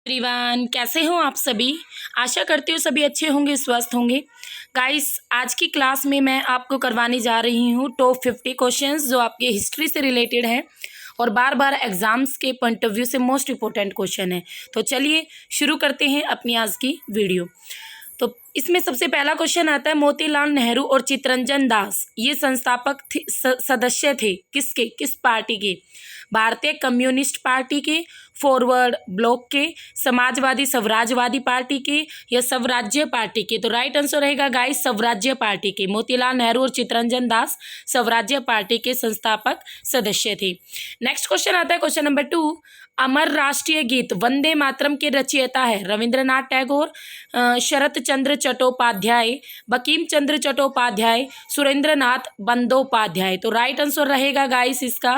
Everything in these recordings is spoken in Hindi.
एवरीवन, कैसे हो आप सभी। आशा करती हूँ सभी अच्छे होंगे, स्वस्थ होंगे। गाइस, आज की क्लास में मैं आपको करवाने जा रही हूँ टॉप 50 क्वेश्चंस जो आपके हिस्ट्री से रिलेटेड है और बार बार एग्जाम्स के पॉइंट ऑफ व्यू से मोस्ट इंपॉर्टेंट क्वेश्चन है। तो चलिए शुरू करते हैं अपनी आज की वीडियो। तो इसमें सबसे पहला क्वेश्चन आता है, मोतीलाल नेहरू और चित्तरंजन दास ये संस्थापक सदस्य थे किस पार्टी के? भारतीय कम्युनिस्ट पार्टी के, फॉरवर्ड ब्लॉक के, समाजवादी स्वराजवादी पार्टी के या स्वराज्य पार्टी के? तो राइट आंसर रहेगा गाइस स्वराज्य पार्टी के। मोतीलाल नेहरू और चित्तरंजन दास स्वराज्य पार्टी के संस्थापक सदस्य थे। नेक्स्ट क्वेश्चन आता है क्वेश्चन नंबर 2, अमर राष्ट्रीय गीत वंदे मातरम के रचयिता है रविंद्रनाथ टैगोर, शरत चंद्र चट्टोपाध्याय, बंकिम चंद्र चट्टोपाध्याय, सुरेंद्रनाथ बंदोपाध्याय? तो राइट आंसर रहेगा गाइस इसका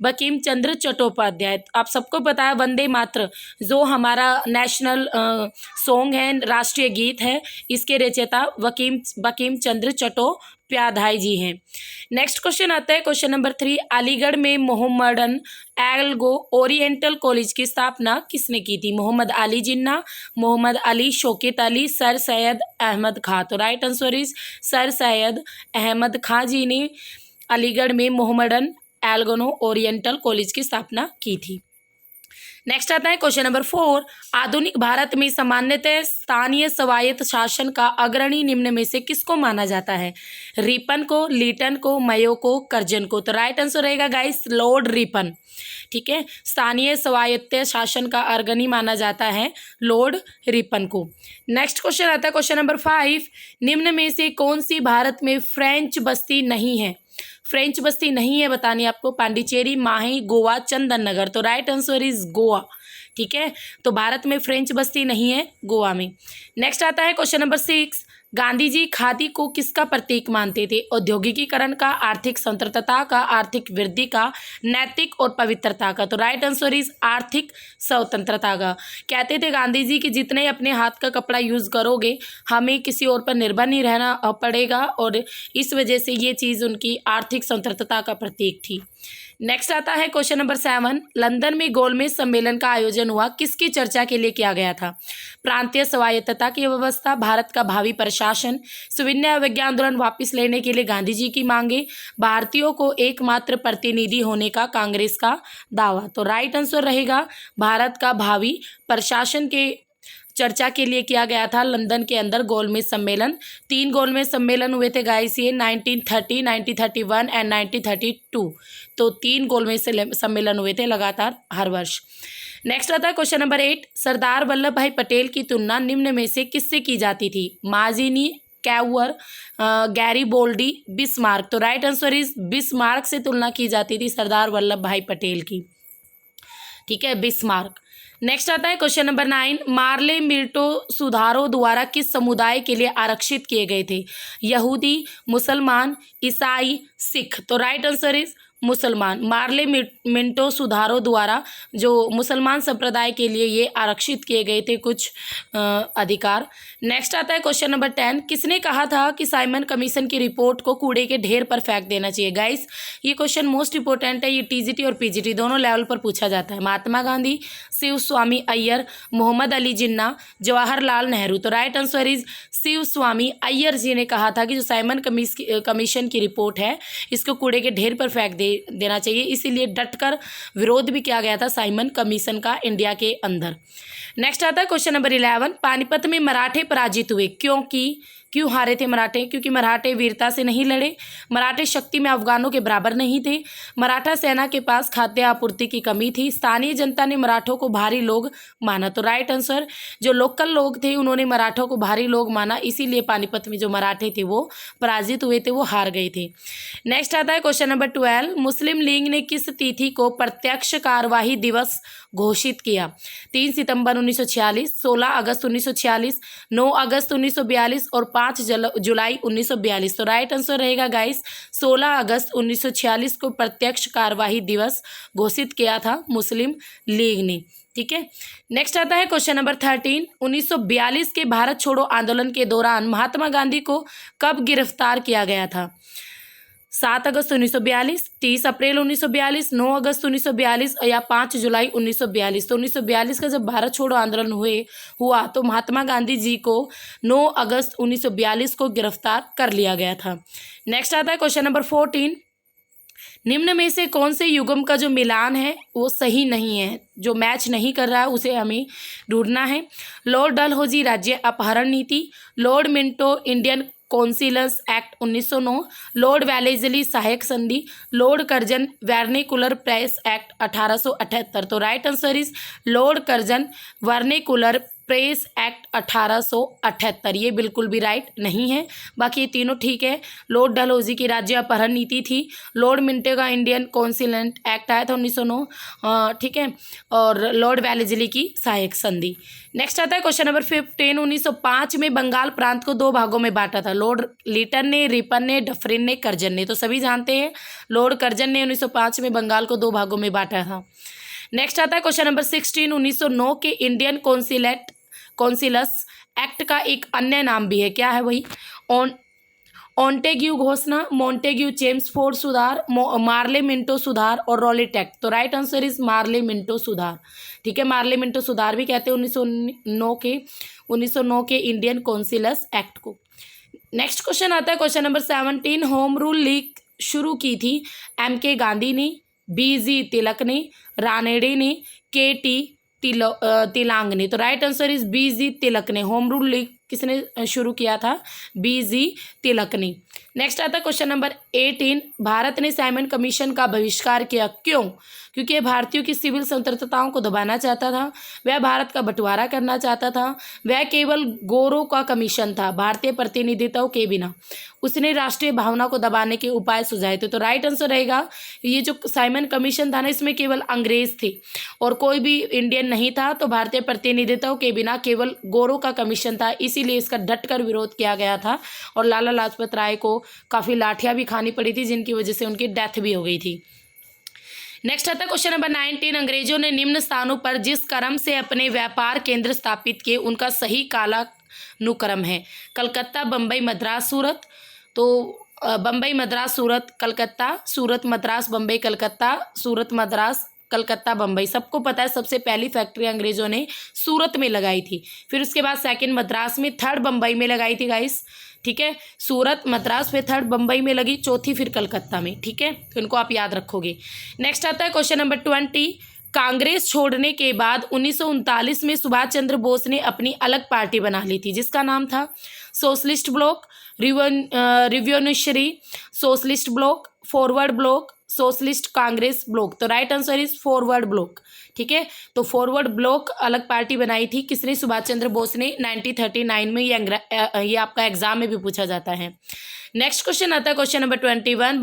बंकिम चंद्र चट्टोपाध्याय। आप सबको पता है वंदे मातरम जो हमारा नेशनल सॉन्ग है, राष्ट्रीय गीत है, इसके रचयिता बंकिम चंद्र चट्टोपाध्याय जी हैं। नेक्स्ट क्वेश्चन आता है क्वेश्चन नंबर 3, अलीगढ़ में मोहम्मडन एल्गो ओरिएंटल कॉलेज की स्थापना किसने की थी? मोहम्मद अली जिन्ना, मोहम्मद अली शौकत अली, सर सैयद अहमद खां? तो right answer is sir Syed Ahmad Khan ji ने अलीगढ़ में मोहम्मडन एल्गो ओरिएंटल कॉलेज की स्थापना की थी। नेक्स्ट आता है क्वेश्चन नंबर 4, आधुनिक भारत में सामान्यतः स्थानीय स्वायत्त शासन का अग्रणी निम्न में से किसको माना जाता है? रिपन को, लीटन को, मयो को, कर्जन को? तो राइट आंसर रहेगा गाइस लॉर्ड रिपन। ठीक है, स्थानीय स्वायत्त शासन का अग्रणी माना जाता है लॉर्ड रिपन को। नेक्स्ट क्वेश्चन आता है क्वेश्चन नंबर 5, निम्न में से कौन सी भारत में फ्रेंच बस्ती नहीं है? फ्रेंच बस्ती नहीं है बतानी आपको, पांडिचेरी, माही, गोवा, चंदन नगर? तो राइट आंसर इज गोवा। ठीक है, तो भारत में फ्रेंच बस्ती नहीं है गोवा में। नेक्स्ट आता है क्वेश्चन नंबर 6, गांधी जी खादी को किसका प्रतीक मानते थे? औद्योगिकीकरण का, आर्थिक स्वतंत्रता का, आर्थिक वृद्धि का, नैतिक और पवित्रता का? तो राइट आंसर इज आर्थिक स्वतंत्रता का। कहते थे गांधी जी कि जितने अपने हाथ का कपड़ा यूज करोगे हमें किसी और पर निर्भर नहीं रहना पड़ेगा, और इस वजह से ये चीज़ उनकी आर्थिक स्वतंत्रता का प्रतीक थी। नेक्स्ट आता है क्वेश्चन नंबर 7, लंदन में गोलमेज सम्मेलन का आयोजन हुआ किसकी चर्चा के लिए किया गया था? प्रांतीय स्वायत्तता की व्यवस्था, भारत का भावी प्रशासन, सविनय अवज्ञा आंदोलन वापस लेने के लिए गांधी जी की मांगे, भारतीयों को एकमात्र प्रतिनिधि होने का कांग्रेस का दावा? तो राइट आंसर रहेगा भारत का भावी प्रशासन के चर्चा के लिए किया गया था लंदन के अंदर गोलमेज सम्मेलन। 3 गोलमेज सम्मेलन हुए थे गाइस, ये 1930, 1931 एंड 1932। तो 3 गोलमेज सम्मेलन हुए थे लगातार हर वर्ष। नेक्स्ट आता है क्वेश्चन नंबर 8, सरदार वल्लभ भाई पटेल की तुलना निम्न में से किससे की जाती थी? माजिनी, कैवर, गैरीबोल्डी, बिस्मार्क? तो राइट आंसर इज बिस्मार्क से तुलना की जाती थी सरदार वल्लभ भाई पटेल की। ठीक है, बिस्मार्क। नेक्स्ट आता है क्वेश्चन नंबर 9, मार्ले मिल्टो सुधारो द्वारा किस समुदाय के लिए आरक्षित किए गए थे? यहूदी, मुसलमान, ईसाई, सिख? तो राइट आंसर इज मुसलमान। मार्ले मिंटो सुधारो द्वारा जो मुसलमान संप्रदाय के लिए ये आरक्षित किए गए थे कुछ अधिकार। नेक्स्ट आता है क्वेश्चन नंबर 10, किसने कहा था कि साइमन कमीशन की रिपोर्ट को कूड़े के ढेर पर फेंक देना चाहिए? गाइस, ये क्वेश्चन मोस्ट इंपॉर्टेंट है, ये टीजीटी और पीजीटी दोनों लेवल पर पूछा जाता है। महात्मा गांधी, शिव स्वामी अय्यर, मोहम्मद अली जिन्ना, जवाहरलाल नेहरू? तो राइट आंसर इज शिव स्वामी अय्यर जी ने कहा था कि जो साइमन कमीशन की रिपोर्ट है इसको कूड़े के ढेर पर फेंक देना चाहिए, इसीलिए डटकर विरोध भी किया गया था साइमन कमीशन का इंडिया के अंदर। नेक्स्ट आता है क्वेश्चन नंबर 11, पानीपत में मराठे पराजित हुए क्यों हारे थे मराठे? क्योंकि मराठे वीरता से नहीं लड़े, मराठे शक्ति में अफगानों के बराबर नहीं थे, मराठा सेना के पास खाद्य आपूर्ति की कमी थी, स्थानीय जनता ने मराठों को भारी लोग माना? तो राइट आंसर जो लोकल लोग थे उन्होंने मराठों को भारी लोग माना, इसीलिए पानीपत में जो मराठे थे वो पराजित हुए थे, वो हार गए थे। नेक्स्ट आता है क्वेश्चन नंबर 12, मुस्लिम लीग ने किस तिथि को प्रत्यक्ष कार्यवाही दिवस घोषित किया? 3 सितंबर 1946, 16 अगस्त 1946, 9 अगस्त 1942 और 5 जुलाई 1942? तो राइट आंसर रहेगा गाइस 16 अगस्त 1946 को प्रत्यक्ष कार्यवाही दिवस घोषित किया था मुस्लिम लीग ने। ठीक है, नेक्स्ट आता है क्वेश्चन नंबर 13, 1942 के भारत छोड़ो आंदोलन के दौरान महात्मा गांधी को कब गिरफ्तार किया गया था? 7 अगस्त 1942, 30 अप्रैल 1942, 9 अगस्त 1942 या 5 जुलाई 1942। तो 1942 का जब भारत छोड़ो आंदोलन हुआ तो महात्मा गांधी जी को 9 अगस्त 1942 को गिरफ्तार कर लिया गया था। नेक्स्ट आता है क्वेश्चन नंबर 14। निम्न में से कौन से युग्म का जो मिलान है वो सही नहीं है, जो मैच नहीं कर रहा है उसे हमें ढूंढना है। लॉर्ड डलहौजी राज्य अपहरण नीति, Lord Minto Indian councils act 1909, Lord Wellesley सहायक संधि, Lord Curzon vernacular press act 1878। तो right answer is Lord Curzon vernacular press act 1878। ये बिल्कुल भी राइट नहीं है, बाकी ये तीनों ठीक है। लॉर्ड डलहौजी की राज्य अपहरण नीति थी, लॉर्ड मिंटो का इंडियन कौंसिलेंट एक्ट आया था 1909, ठीक है, और लॉर्ड वेलेस्ली की सहायक संधि। नेक्स्ट आता है क्वेश्चन नंबर 15। 1905 में बंगाल प्रांत को 2 भागों में बांटा था। लॉर्ड लीटन ने, रिपन ने, डफरिन ने, कर्जन ने। तो सभी जानते हैं लॉर्ड कर्जन ने 1905 में बंगाल को 2 भागों में बांटा था। नेक्स्ट आता है क्वेश्चन नंबर 16। 1909 के इंडियन कौंसिलस एक्ट का एक अन्य नाम भी है, क्या है वही? ऑन्टेग्यू घोषणा, मोंटेग्यू चेम्सफोर्ड सुधार, मार्ले मिंटो सुधार और रॉलेट एक्ट। तो right answer is Morley Minto सुधार, ठीक है। मार्ले मिंटो सुधार भी कहते हैं 1909 के इंडियन कौंसिलस एक्ट को। नेक्स्ट क्वेश्चन आता है question number 17। Home rule league शुरू की थी MK गांधी ने, BG तिलक ने, रानेडे ने, KT तिलांग ने। तो राइट आंसर इज BG तिलक ने। होम रूल लीग किसने शुरू किया था? BG तिलक ने। नेक्स्ट आता है क्वेश्चन नंबर 18। भारत ने साइमन कमीशन का बहिष्कार किया, क्यों? क्योंकि यह भारतीयों की सिविल स्वतंत्रताओं को दबाना चाहता था, वह भारत का बंटवारा करना चाहता था, वह केवल गोरों का कमीशन था, भारतीय प्रतिनिधित्व के बिना। उसने राष्ट्रीय भावना को दबाने के उपाय सुझाए थे। तो राइट आंसर रहेगा ये जो साइमन कमीशन था ना, इसमें केवल अंग्रेज थे और कोई भी इंडियन नहीं था, तो भारतीय प्रतिनिधित्व के बिना केवल गोरों का कमीशन था, इसीलिए इसका डटकर विरोध किया गया था और लाला लाजपत राय को काफ़ी लाठियां भी खानी पड़ी थी, जिनकी वजह से उनकी डेथ भी हो गई थी। नेक्स्ट आता है क्वेश्चन नंबर 19। अंग्रेजों ने निम्न स्थानों पर जिस क्रम से अपने व्यापार केंद्र स्थापित किए उनका सही कालानुक्रम है। कलकत्ता, बम्बई, मद्रास, सूरत। तो बम्बई, मद्रास, सूरत, कलकत्ता, सूरत, मद्रास, बम्बई, कलकत्ता, सूरत, मद्रास, कलकत्ता, बम्बई। सबको पता है सबसे पहली फैक्ट्री अंग्रेजों ने सूरत में लगाई थी, फिर उसके बाद सेकंड मद्रास में, थर्ड बम्बई में लगाई थी गाइस, ठीक है। सूरत, मद्रास, फिर थर्ड बम्बई में लगी, चौथी फिर कलकत्ता में, ठीक है। तो इनको आप याद रखोगे। नेक्स्ट आता है क्वेश्चन नंबर 20। कांग्रेस छोड़ने के बाद 1939 में सुभाष चंद्र बोस ने अपनी अलग पार्टी बना ली थी, जिसका नाम था Socialist Bloc, Revolutionary Socialist Bloc, Forward Bloc, Socialist Congress Bloc. तो right answer is Forward Bloc, ठीक है। तो फॉरवर्ड ब्लॉक अलग पार्टी बनाई थी किसने? सुभाष चंद्र बोस ने 1939 में। ये आपका एग्जाम में भी पूछा जाता है। नेक्स्ट क्वेश्चन आता है क्वेश्चन नंबर 21।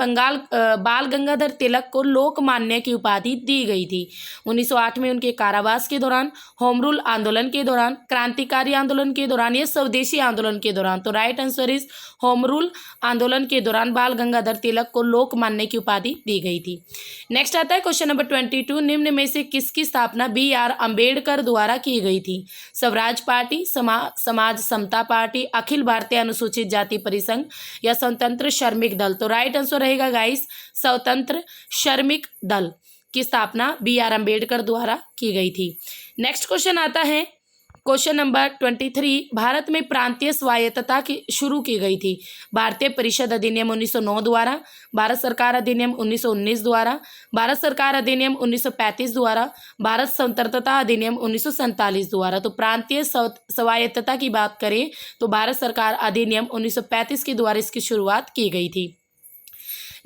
बाल गंगाधर तिलक को लोकमान्य की उपाधि दी गई थी 1908 में उनके कारावास के दौरान, होम रूल आंदोलन के दौरान, क्रांतिकारी आंदोलन के दौरान या स्वदेशी आंदोलन के दौरान। तो right answer is home rule आंदोलन के दौरान बाल गंगाधर तिलक को लोकमान्य की उपाधि दी गई थी। नेक्स्ट आता है क्वेश्चन नंबर 22। निम्न में से किसकी स्थापना BR अम्बेडकर द्वारा की गई थी? स्वराज पार्टी, समाज समता पार्टी, अखिल भारतीय अनुसूचित जाति परिसंघ या स्वतंत्र श्रमिक दल। तो राइट आंसर रहेगा गाइस स्वतंत्र श्रमिक दल की स्थापना BR अम्बेडकर द्वारा की गई थी। नेक्स्ट क्वेश्चन आता है क्वेश्चन नंबर 23। भारत में प्रांतीय स्वायत्तता की शुरू की गई थी भारतीय परिषद अधिनियम 1909 द्वारा, भारत सरकार अधिनियम 1919 द्वारा, भारत सरकार अधिनियम 1935 द्वारा, भारत स्वतंत्रता अधिनियम 1947 द्वारा। तो प्रांतीय स्वायत्तता की बात करें तो भारत सरकार अधिनियम 1935 के द्वारा इसकी शुरुआत की गई थी।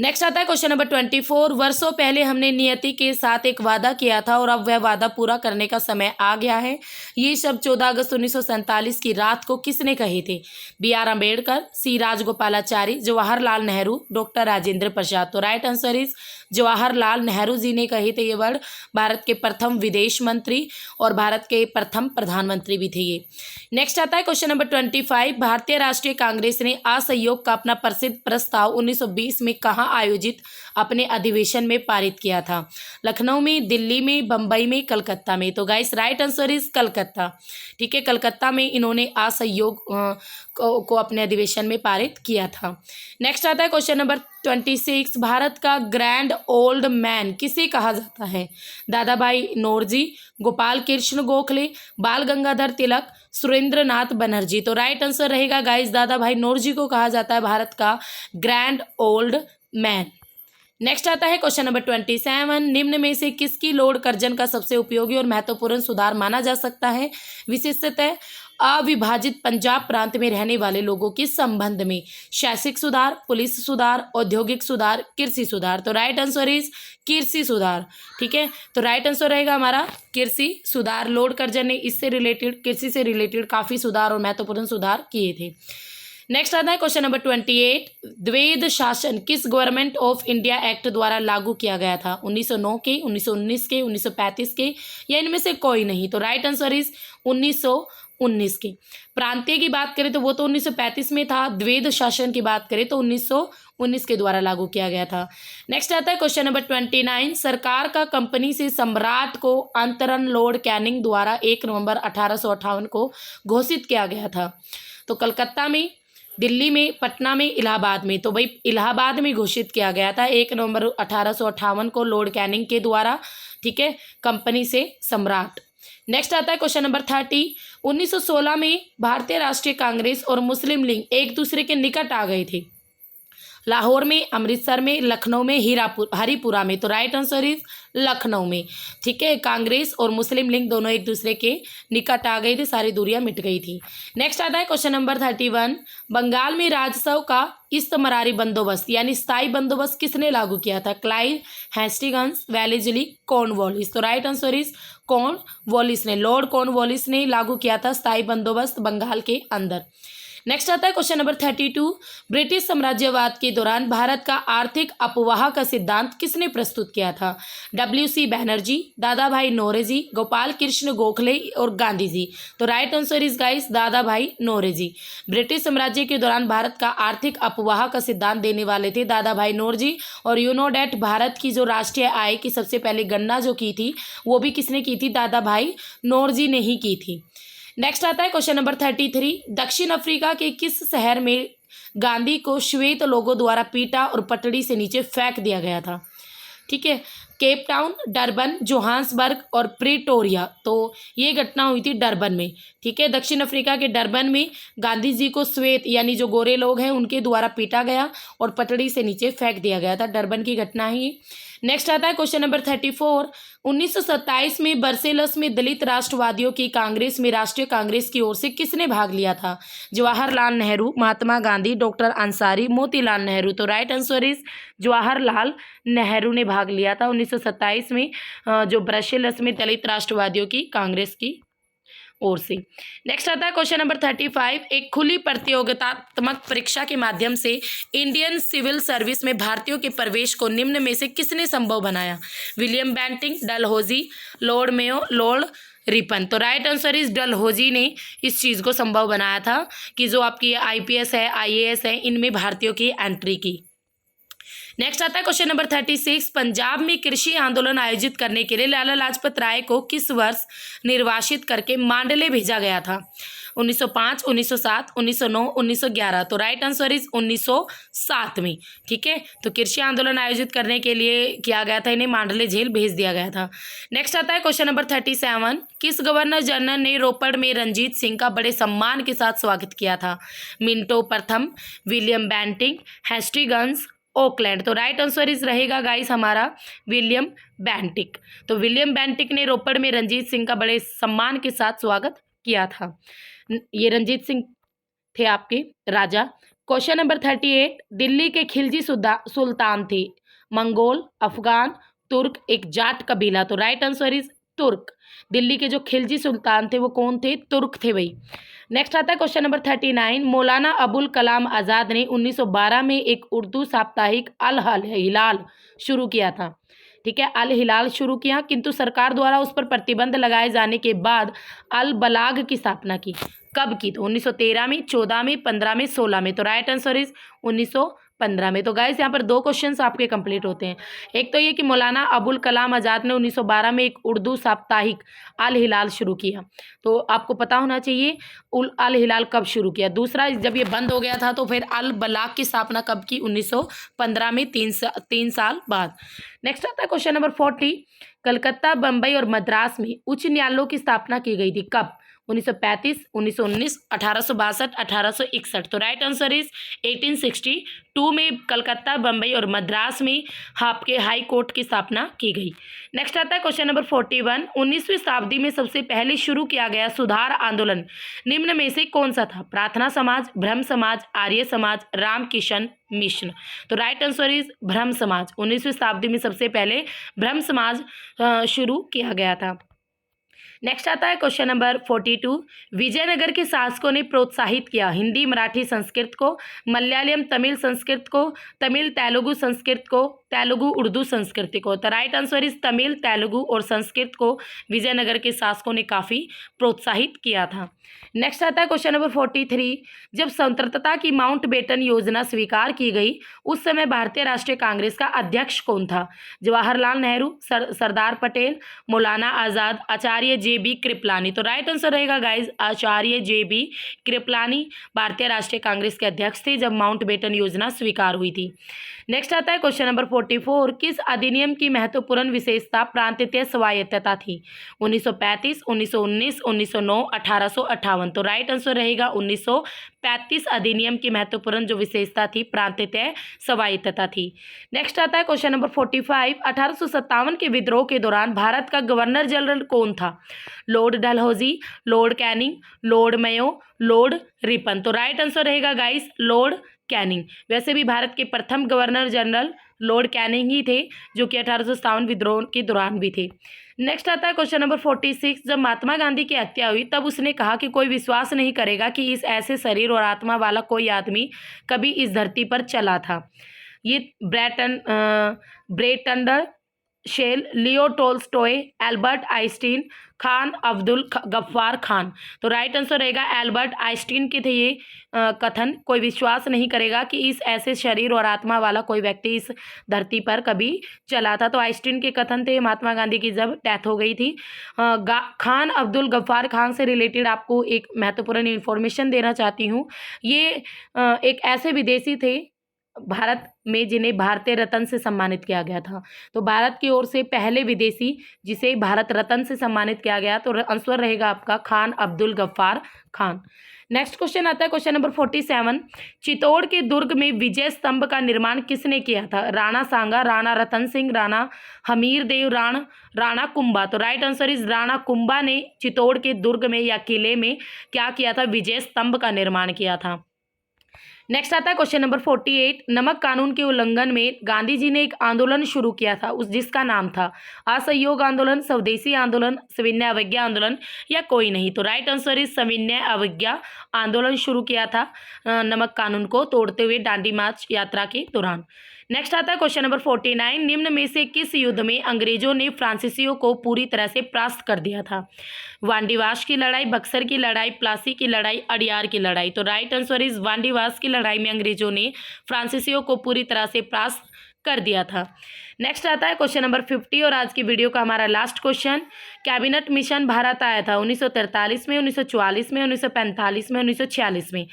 नेक्स्ट आता है क्वेश्चन नंबर 24। वर्षों पहले हमने नियति के साथ एक वादा किया था और अब वह वादा पूरा करने का समय आ गया है। ये शब्द 14 अगस्त 1947 की रात को किसने कहे थे? BR Ambedkar, C Rajagopalachari, Jawaharlal Nehru, doctor Rajendra Prasad. तो right answer is Jawaharlal Nehru ji ने कहे थे ये वर्ड। भारत के प्रथम विदेश मंत्री और भारत के प्रथम प्रधानमंत्री भी थे ये। नेक्स्ट आता है क्वेश्चन नंबर 25। भारतीय राष्ट्रीय कांग्रेस ने असहयोग का अपना प्रसिद्ध प्रस्ताव 1920 में कहाँ कहाँ आयोजित अपने अधिवेशन में पारित किया था? लखनऊ में, दिल्ली में, बम्बई में, कलकत्ता में। तो guys right answer is Calcutta. ठीक है, कलकत्ता में इन्होंने असहयोग को अपने अधिवेशन में पारित किया था। नेक्स्ट आता है क्वेश्चन नंबर 26। भारत का ग्रैंड ओल्ड मैन किसे कहा जाता है? दादा भाई नौरोजी, गोपाल कृष्ण गोखले, बाल गंगाधर तिलक, सुरेंद्रनाथ बनर्जी। तो राइट आंसर रहेगा गाइस दादा भाई नौरोजी को कहा जाता है भारत का ग्रैंड ओल्ड मैन। नेक्स्ट आता है क्वेश्चन नंबर 27। निम्न में से किसकी लोड कर्जन का सबसे उपयोगी और महत्वपूर्ण सुधार माना जा सकता है? विशेषतः अविभाजित पंजाब प्रांत में रहने वाले लोगों के संबंध में। शैक्षिक सुधार, पुलिस सुधार, औद्योगिक सुधार, कृषि सुधार। तो राइट आंसर इज कृषि सुधार। ठीक है, तो राइट आंसर रहेगा हमारा कृषि सुधार। लोड कर्जन ने इससे रिलेटेड, कृषि से रिलेटेड काफी सुधार और महत्वपूर्ण सुधार किए थे। नेक्स्ट आता है क्वेश्चन नंबर 28। द्वैध शासन किस गवर्नमेंट ऑफ इंडिया एक्ट द्वारा लागू किया गया था? 1909 के, 1919 के, 1935 के, या इनमें से कोई नहीं? तो राइट आंसर इज 1919 के। प्रांतीय की बात करें तो वो तो 1935 में था। द्वैध शासन की बात करें तो 1919 के द्वारा लागू किया गया था। नेक्स्ट आता है क्वेश्चन नंबर 29। सरकार का कंपनी से सम्राट को अंतरण लॉर्ड कैनिंग द्वारा 1 नवंबर 1858 को घोषित किया गया था। तो कलकत्ता में, दिल्ली में, पटना में, इलाहाबाद में। तो भाई इलाहाबाद में घोषित किया गया था 1 नवंबर 1858 को लॉर्ड कैनिंग के द्वारा। ठीक है, कंपनी से सम्राट। नेक्स्ट आता है क्वेश्चन नंबर 30। 1916 में भारतीय राष्ट्रीय कांग्रेस और मुस्लिम लीग एक दूसरे के निकट आ गए थे। लाहौर में, अमृतसर में, लखनऊ में, हरिपुरा में। तो राइट आंसर इज लखनऊ में। ठीक है, कांग्रेस और मुस्लिम लीग दोनों एक दूसरे के निकट आ गए थे, सारी दूरियां मिट गई थी। नेक्स्ट आता है क्वेश्चन नंबर 31। बंगाल में राजस्व का इस्तमरारी बंदोबस्त यानी स्थायी बंदोबस्त किसने लागू किया था? Clive, Hastings, Wellesley, Cornwallis. तो राइट आंसर इज कॉर्नवालिस ने, लॉर्ड कॉर्नवालिस ने लागू किया था स्थायी बंदोबस्त बंगाल के अंदर। नेक्स्ट आता है क्वेश्चन नंबर 32। ब्रिटिश साम्राज्यवाद के दौरान भारत का आर्थिक अपवाह का सिद्धांत किसने प्रस्तुत किया था? WC बैनर्जी, दादा भाई नौरोजी, गोपाल कृष्ण गोखले और गांधी जी। तो राइट आंसर इज गाइस दादा भाई नौरोजी। ब्रिटिश साम्राज्य के दौरान भारत का आर्थिक अपवाह का सिद्धांत देने वाले थे दादा भाई नौरोजी। और यू नो डेट भारत की जो राष्ट्रीय आय की सबसे पहले गणना जो की थी वो भी किसने की थी? दादा भाई नौरोजी ने ही की थी। नेक्स्ट आता है क्वेश्चन नंबर 33। दक्षिण अफ्रीका के किस शहर में गांधी को श्वेत लोगों द्वारा पीटा और पटड़ी से नीचे फेंक दिया गया था? ठीक है, केप टाउन, डरबन, जोहान्सबर्ग और प्रिटोरिया। तो ये घटना हुई थी डरबन में। ठीक है, दक्षिण अफ्रीका के डरबन में गांधी जी को श्वेत यानी जो गोरे लोग हैं उनके द्वारा पीटा गया और पटड़ी से नीचे फेंक दिया गया था। डरबन की घटना ही। नेक्स्ट आता है क्वेश्चन नंबर 34। 1927 में बर्सेलस में दलित राष्ट्रवादियों की कांग्रेस में राष्ट्रीय कांग्रेस की ओर से किसने भाग लिया था? जवाहरलाल नेहरू, महात्मा गांधी, डॉक्टर अंसारी, मोतीलाल नेहरू। तो right answer is Jawaharlal Nehru ने भाग लिया था 1927 में जो ब्रसेलस में दलित राष्ट्रवादियों की कांग्रेस की ओर से। नेक्स्ट आता है क्वेश्चन नंबर 35। एक खुली प्रतियोगितात्मक परीक्षा के माध्यम से इंडियन सिविल सर्विस में भारतीयों के प्रवेश को निम्न में से किसने संभव बनाया? William Bentinck, Dalhousie, Lord Mayo, Lord Ripon. तो राइट आंसर इज डलहौजी ने इस चीज़ को संभव बनाया था कि जो आपकी IPS है, IAS है, इनमें भारतीयों की एंट्री की। नेक्स्ट आता है क्वेश्चन नंबर 36। पंजाब में कृषि आंदोलन आयोजित करने के लिए लाला लाजपत राय को किस वर्ष निर्वासित करके मांडले भेजा गया था? 1905, 1907, 1909, 1911। तो राइट आंसर इज 1907 में। ठीक है, तो कृषि आंदोलन आयोजित करने के लिए किया गया था, इन्हें मांडले जेल भेज दिया गया था। नेक्स्ट आता है क्वेश्चन नंबर 37। किस गवर्नर जनरल ने रोपड़ में रंजीत सिंह का बड़े सम्मान के साथ स्वागत किया था? मिंटो प्रथम, विलियम बेंटिंग, हेस्टिंग्स, ओकलैंड। तो राइट आंसर इज रहेगा गाइस हमारा विलियम बेंटिक। तो विलियम बेंटिक ने रोपड़ में रंजीत सिंह का बड़े सम्मान के साथ स्वागत किया था। ये रंजीत सिंह थे आपके राजा। Question number 38। दिल्ली के खिलजी सुल्तान थे मंगोल, अफगान, तुर्क, एक जाट कबीला। तो राइट आंसर इज तुर्क। दिल्ली के जो खिलजी सुल्तान थे वो कौन थे? तुर्क थे भाई। नेक्स्ट आता है क्वेश्चन नंबर 39। मौलाना अबुल कलाम आज़ाद ने 1912 में एक उर्दू साप्ताहिक अल हिलाल शुरू किया था। ठीक है, अल हिलाल शुरू किया, किंतु सरकार द्वारा उस पर प्रतिबंध लगाए जाने के बाद अल बलाग की स्थापना की। कब की? तो 1913 में, 14 में, 15 में, 16 में। तो राइट आंसर इज 19 1915 में। तो गाइस यहाँ पर 2 क्वेश्चंस आपके कंप्लीट होते हैं। एक तो ये कि मौलाना अबुल कलाम आज़ाद ने 1912 में एक उर्दू साप्ताहिक अल हिलाल शुरू किया, तो आपको पता होना चाहिए अल हिलाल कब शुरू किया। दूसरा, जब ये बंद हो गया था तो फिर अल बलाग की स्थापना कब की? 1915 में, 3 साल बाद। नेक्स्ट आता है क्वेश्चन नंबर 40, कलकत्ता, बम्बई और मद्रास में उच्च न्यायालयों की स्थापना की गई थी कब? 1935, 1919, 1862, 1861। तो राइट आंसर इज 1862 में कलकत्ता, बम्बई और मद्रास में आपके हाई कोर्ट की स्थापना की गई। नेक्स्ट आता है क्वेश्चन नंबर 41, 19वीं शताब्दी में सबसे पहले शुरू किया गया सुधार आंदोलन निम्न में से कौन सा था? प्रार्थना समाज, ब्रह्म समाज, आर्य समाज, रामकिशन मिशन। तो राइट आंसर इज ब्रह्म समाज। 19वीं शताब्दी में सबसे पहले ब्रह्म समाज शुरू किया गया था। नेक्स्ट आता है क्वेश्चन नंबर 42, विजयनगर के शासकों ने प्रोत्साहित किया हिंदी, मराठी संस्कृत को, मलयालम तमिल संस्कृत को, तमिल तेलुगु संस्कृत को, तेलुगु उर्दू संस्कृति को। तो right answer is Tamil, Telugu और संस्कृत को विजयनगर के शासकों ने काफ़ी प्रोत्साहित किया था। नेक्स्ट आता है क्वेश्चन नंबर 43, जब स्वतंत्रता की माउंटबेटन योजना स्वीकार की गई उस समय भारतीय राष्ट्रीय कांग्रेस का अध्यक्ष कौन था? जवाहरलाल नेहरू, सरदार पटेल, मौलाना आज़ाद, आचार्य JB कृपलानी। तो राइट आंसर रहेगा गाइज आचार्य JB कृपलानी भारतीय राष्ट्रीय कांग्रेस के अध्यक्ष थे जब माउंटबेटन योजना स्वीकार हुई थी। नेक्स्ट आता है क्वेश्चन नंबर 44, किस अधिनियम की महत्वपूर्ण विशेषता प्रांतीय स्वायत्तता थी? 1935, 1919, 1909, 1858। तो राइट आंसर रहेगा 1935 अधिनियम की महत्वपूर्ण जो विशेषता थी प्रांतीय स्वायत्तता थी। नेक्स्ट आता है क्वेश्चन नंबर 45, 1857 के विद्रोह के दौरान भारत का गवर्नर जनरल कौन था? Lord Dalhousie, Lord Canning, Lord Mayo, Lord Ripon. तो राइट आंसर रहेगा गाइस लॉर्ड कैनिंग। वैसे भी भारत के प्रथम गवर्नर जनरल लॉर्ड कैनिंग ही थे जो कि 1857 विद्रोह के दौरान भी थे। नेक्स्ट आता है क्वेश्चन नंबर 46, जब महात्मा गांधी की हत्या हुई तब उसने कहा कि कोई विश्वास नहीं करेगा कि इस ऐसे शरीर और आत्मा वाला कोई आदमी कभी इस धरती पर चला था। ये Bertrand Russell, Leo Tolstoy, Albert Einstein, Khan Abdul Ghaffar Khan. तो राइट आंसर रहेगा एल्बर्ट आइंस्टीन के थे ये कथन, कोई विश्वास नहीं करेगा कि इस ऐसे शरीर और आत्मा वाला कोई व्यक्ति इस धरती पर कभी चला था। तो आइंस्टीन के कथन थे महात्मा गांधी की जब डेथ हो गई थी। खान अब्दुल गफ्फार खान से रिलेटेड आपको एक महत्वपूर्ण इन्फॉर्मेशन देना चाहती हूँ। ये एक ऐसे विदेशी थे भारत में जिन्हें भारतीय रत्न से सम्मानित किया गया था। तो भारत की ओर से पहले विदेशी जिसे भारत रत्न से सम्मानित किया गया, तो आंसर रहेगा आपका खान अब्दुल गफ्फार खान। नेक्स्ट क्वेश्चन आता है क्वेश्चन नंबर 47, चित्तौड़ के दुर्ग में विजय स्तंभ का निर्माण किसने किया था? राणा सांगा, राणा रतन सिंह, राणा हमीर देव, राणा कुंभा। तो right answer is Rana Kumbha ने चित्तौड़ के दुर्ग में या किले में क्या किया था? विजय स्तंभ का निर्माण किया था। नेक्स्ट आता है क्वेश्चन नंबर 48, नमक कानून के उल्लंघन में गांधी जी ने एक आंदोलन शुरू किया था जिसका नाम था असहयोग आंदोलन, स्वदेशी आंदोलन, सविनय अवज्ञा आंदोलन या कोई नहीं। तो राइट आंसर इज सविनय अवज्ञा आंदोलन शुरू किया था नमक कानून को तोड़ते हुए दांडी मार्च यात्रा के दौरान। नेक्स्ट आता है क्वेश्चन नंबर 49, निम्न में से किस युद्ध में अंग्रेजों ने फ्रांसीसियों को पूरी तरह से परास्त कर दिया था? वांडीवाश की लड़ाई, बक्सर की लड़ाई, प्लासी की लड़ाई, अडियार की लड़ाई। तो राइट आंसर इज वांडीवाश की लड़ाई में अंग्रेजों ने फ्रांसीसियों को पूरी तरह से परास्त कर दिया था। नेक्स्ट आता है क्वेश्चन नंबर 50 और आज की वीडियो का हमारा last question, cabinet mission Bharat आया था 1943 में, 1944 में, 1945 में, 1946 में।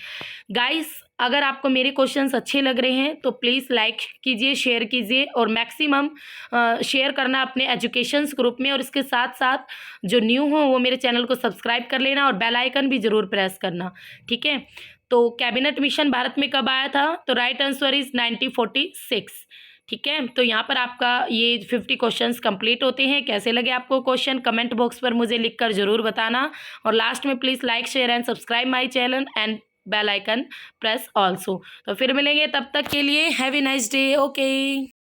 गाइस अगर आपको मेरे क्वेश्चंस अच्छे लग रहे हैं तो प्लीज़ लाइक कीजिए, शेयर कीजिए और मैक्सिमम शेयर करना अपने एजुकेशंस ग्रुप में, और इसके साथ साथ जो न्यू हो वो मेरे चैनल को सब्सक्राइब कर लेना और बेल आइकन भी ज़रूर प्रेस करना, ठीक है। तो कैबिनेट मिशन भारत में कब आया था? तो राइट आंसर इज 1946, ठीक है। तो यहाँ पर आपका ये 50 क्वेश्चंस कंप्लीट होते हैं। कैसे लगे आपको क्वेश्चन कमेंट बॉक्स पर मुझे लिखकर ज़रूर बताना, और लास्ट में please like share and subscribe my channel and bell icon press also. तो फिर मिलेंगे, तब तक के लिए have a nice day, okay.